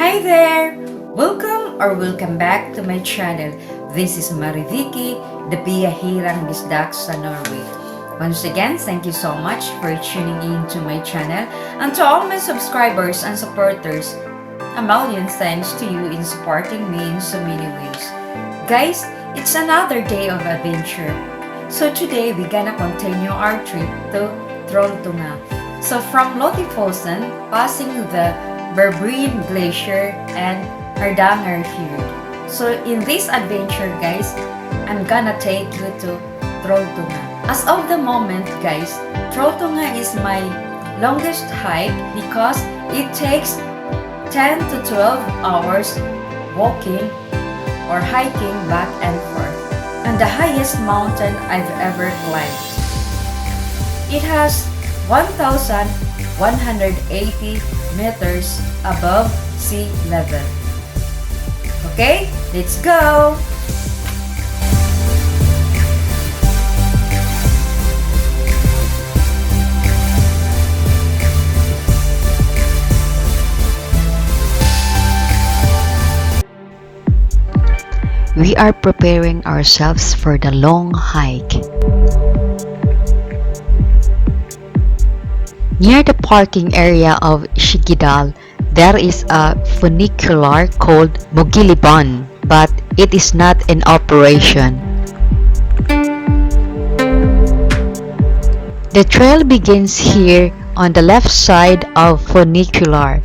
Hi there! Welcome back to my channel. This is Vicky, the biyahirang bisdak sa Norway. Once again, thank you so much for tuning in to my channel, and to all my subscribers and supporters, a million thanks to you in supporting me in so many ways. Guys, it's another day of adventure. So today we're gonna continue our trip to Trolltunga. So from Lotifosen, passing the Berbreen Glacier and Hardanger Fjord. So in this adventure, guys, I'm gonna take you to Trolltunga. As of the moment, guys, Trolltunga is my longest hike because it takes 10 to 12 hours walking or hiking back and forth, and the highest mountain I've ever climbed. It has 1,180 meters above sea level. Okay, let's go! We are preparing ourselves for the long hike. Near the parking area of Skjeggedal, there is a funicular called Mogiliban, but it is not in operation. The trail begins here on the left side of funicular.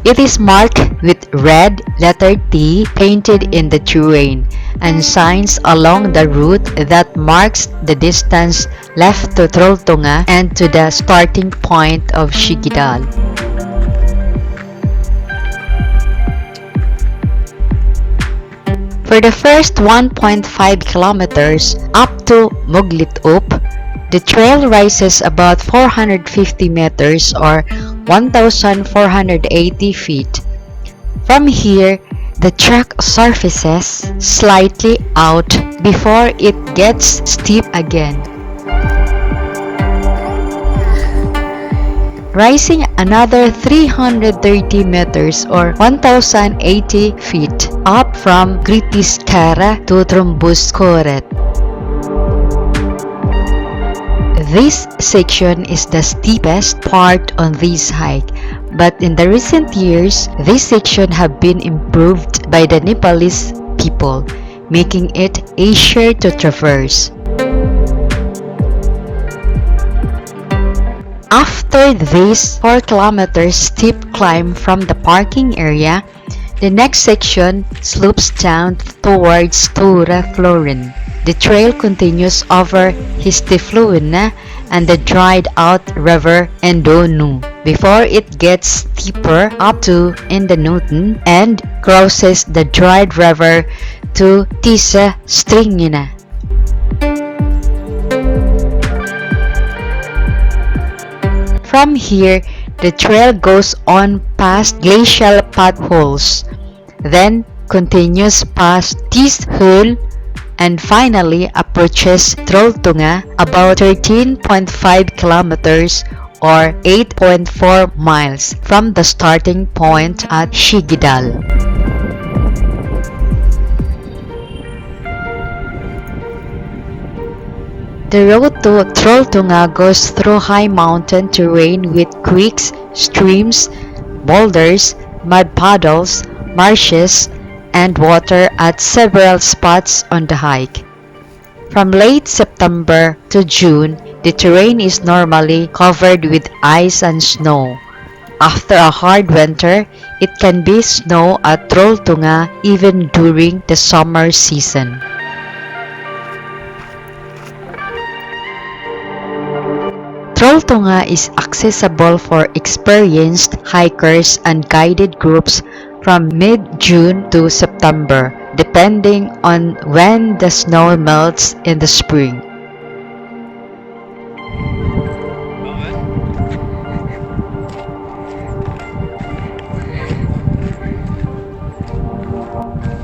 It is marked with red letter T painted in the terrain, and signs along the route that marks the distance left to Trolltunga and to the starting point of Skjeggedal. For the first 1.5 kilometers up to Muglitup, the trail rises about 450 meters or 1,480 feet. From here, the track surfaces slightly out before it gets steep again, rising another 330 meters or 1,080 feet up from Gritiskara to Trombuskoret. This section is the steepest part on this hike, but in the recent years, this section have been improved by the Nepalese people, making it easier to traverse. After this 4 kilometers steep climb from the parking area, the next section slopes down towards Stora Floren. The trail continues over Histifluene and the dried out river Endonu before it gets steeper up to Indenuten and crosses the dried river to Tise Stringene. From here, the trail goes on past glacial potholes, then continues past Tishul, and finally approaches Trolltunga about 13.5 kilometers or 8.4 miles from the starting point at Skjeggedal. The road to Trolltunga goes through high mountain terrain with creeks, streams, boulders, mud puddles, marshes, and water at several spots on the hike. From late September to June, the terrain is normally covered with ice and snow. After a hard winter, it can be snow at Trolltunga even during the summer season. Trolltunga is accessible for experienced hikers and guided groups from mid-June to September, depending on when the snow melts in the spring.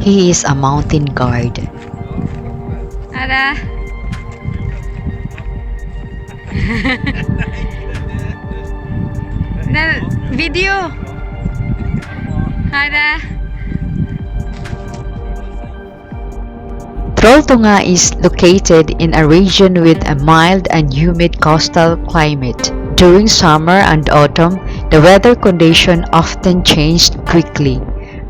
He is a mountain guard. Ada. Na video. Hada. Trolltunga is located in a region with a mild and humid coastal climate. During summer and autumn, the weather condition often changed quickly,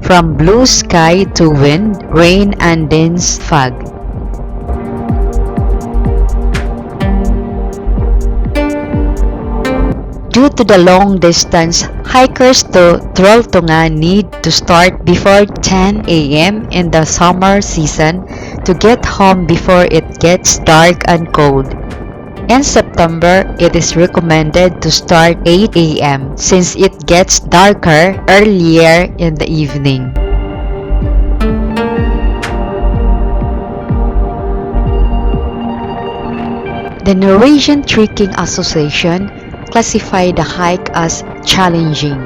from blue sky to wind, rain, and dense fog. Due to the long distance, hikers to Trolltunga need to start before 10 a.m. in the summer season to get home before it gets dark and cold. In September, it is recommended to start 8 a.m. since it gets darker earlier in the evening. The Norwegian Trekking Association classified the hike as challenging,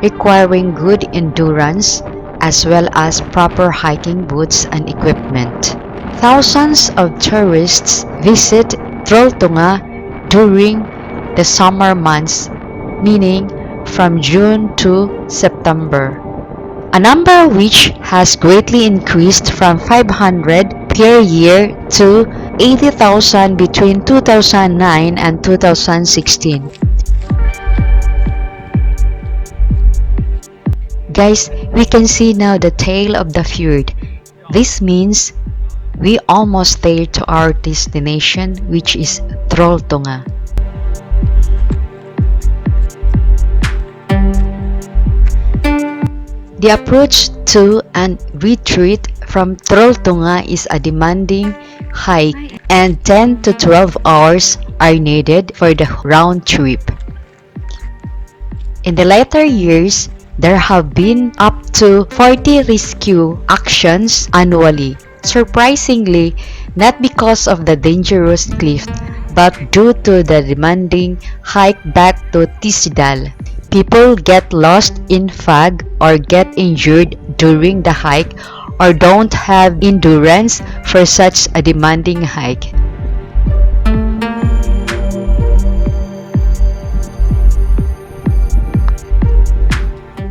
requiring good endurance as well as proper hiking boots and equipment. Thousands of tourists visit Trolltunga during the summer months, meaning from June to September, a number which has greatly increased from 500 per year to 80,000 between 2009 and 2016. Guys, we can see now the tail of the fjord. This means we almost there to our destination, which is Trolltunga. The approach to and retreat from Trolltunga is a demanding hike, and 10 to 12 hours are needed for the round trip. In the later years, there have been up to 40 rescue actions annually. Surprisingly, not because of the dangerous cliff, but due to the demanding hike back to Skjeggedal. People get lost in fog or get injured during the hike or don't have endurance for such a demanding hike.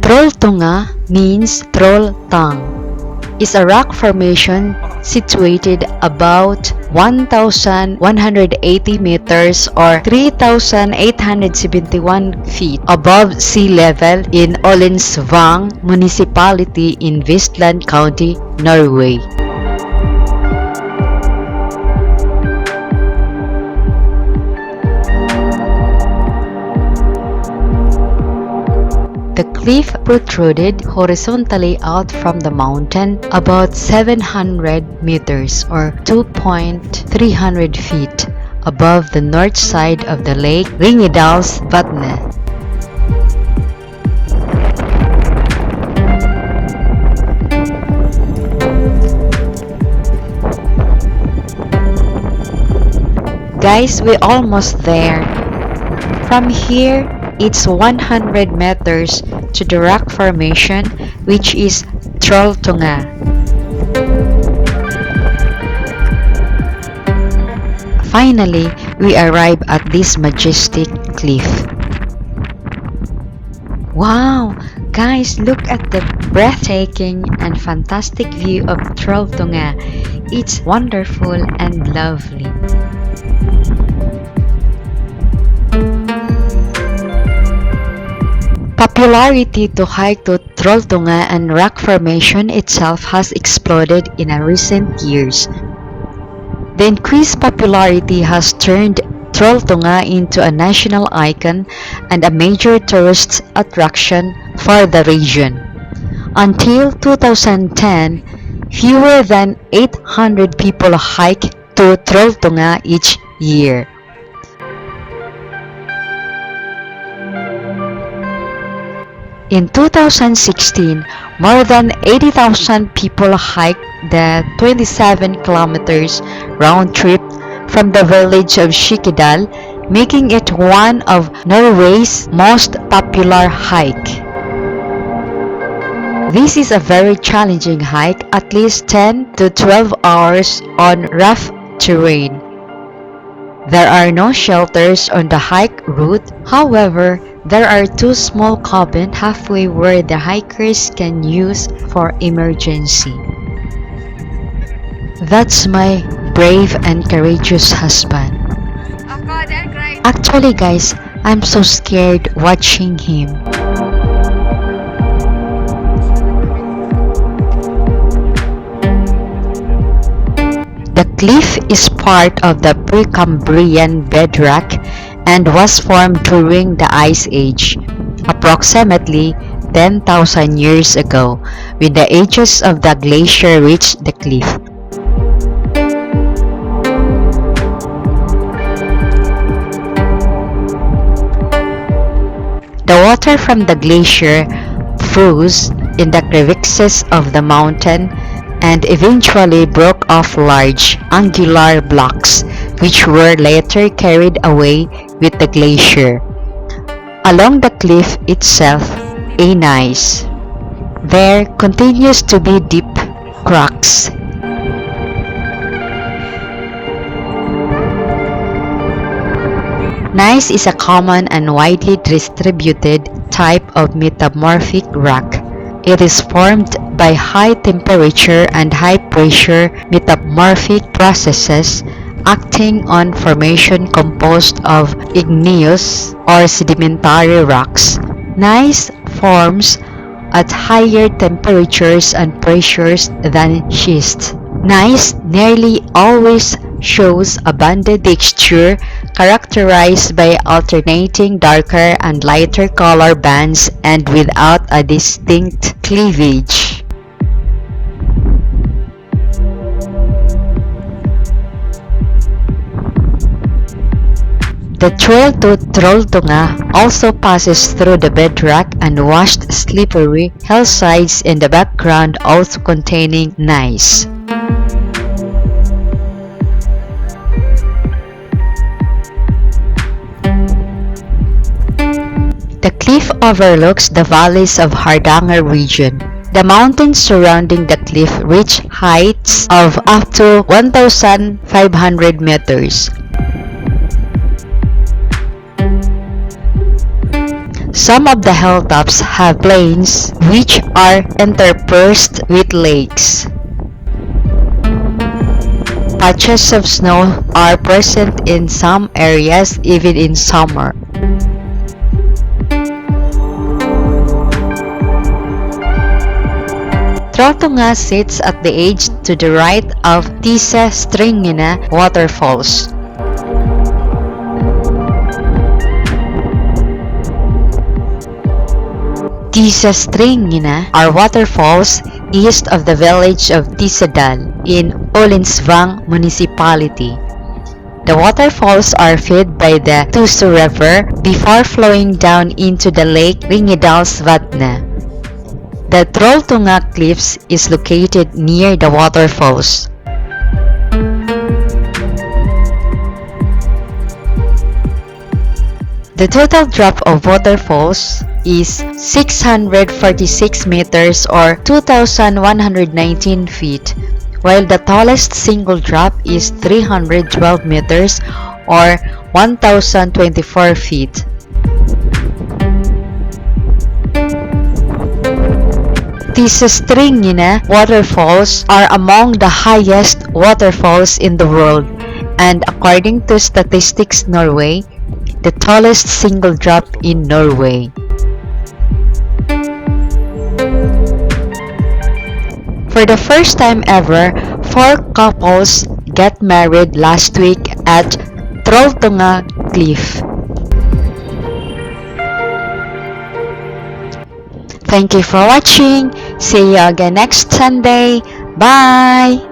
Trolltunga means Trolltung. Is a rock formation situated about 1,180 meters or 3,871 feet above sea level in Ullensvang Municipality in Vestland County, Norway. The cliff protruded horizontally out from the mountain about 700 meters or 2,300 feet above the north side of the lake Ringedalsvatnet. Guys, we're almost there. From here, it's 100 meters to the rock formation, which is Trolltunga. Finally, we arrive at this majestic cliff. Wow! Guys, look at the breathtaking and fantastic view of Trolltunga. It's wonderful and lovely. Popularity to hike to Trolltunga and rock formation itself has exploded in recent years. The increased popularity has turned Trolltunga into a national icon and a major tourist attraction for the region. Until 2010, fewer than 800 people hike to Trolltunga each year. In 2016, more than 80,000 people hiked the 27 kilometers round trip from the village of Skjeggedal, making it one of Norway's most popular hike. This is a very challenging hike, at least 10 to 12 hours on rough terrain. There are no shelters on the hike route, however, There are two small cabins halfway where the hikers can use for emergency. That's my brave and courageous husband. Actually guys, I'm so scared watching him. The cliff is part of the Precambrian bedrock and was formed during the Ice Age, approximately 10,000 years ago, when the edges of the glacier reached the cliff. The water from the glacier froze in the crevices of the mountain and eventually broke off large, angular blocks, which were later carried away with the glacier. Along the cliff itself, a gneiss. There continues to be deep cracks. Gneiss is a common and widely distributed type of metamorphic rock. It is formed by high temperature and high pressure metamorphic processes acting on formation composed of igneous or sedimentary rocks. Gneiss forms at higher temperatures and pressures than schist. Gneiss nearly always shows a banded texture characterized by alternating darker and lighter color bands and without a distinct cleavage. The trail to Trolltunga also passes through the bedrock and washed slippery hillsides in the background also containing gneiss. The cliff overlooks the valleys of Hardanger region. The mountains surrounding the cliff reach heights of up to 1,500 meters. Some of the hilltops have plains which are interspersed with lakes. Patches of snow are present in some areas even in summer. Trolltunga sits at the edge to the right of Skjeggedal waterfalls. Skjeggedal are waterfalls east of the village of Skjeggedal in Ullensvang Municipality. The waterfalls are fed by the Tuso River before flowing down into the lake Ringedalsvatnet. The Trolltunga Cliffs is located near the waterfalls. The total drop of waterfalls is 646 meters or 2,119 feet, while the tallest single drop is 312 meters or 1,024 feet. Skjeggedal waterfalls are among the highest waterfalls in the world, and according to Statistics Norway, the tallest single drop in Norway. For the first time ever, 4 couples got married last week at Trolltunga Cliff. Thank you for watching. See you again next Sunday. Bye!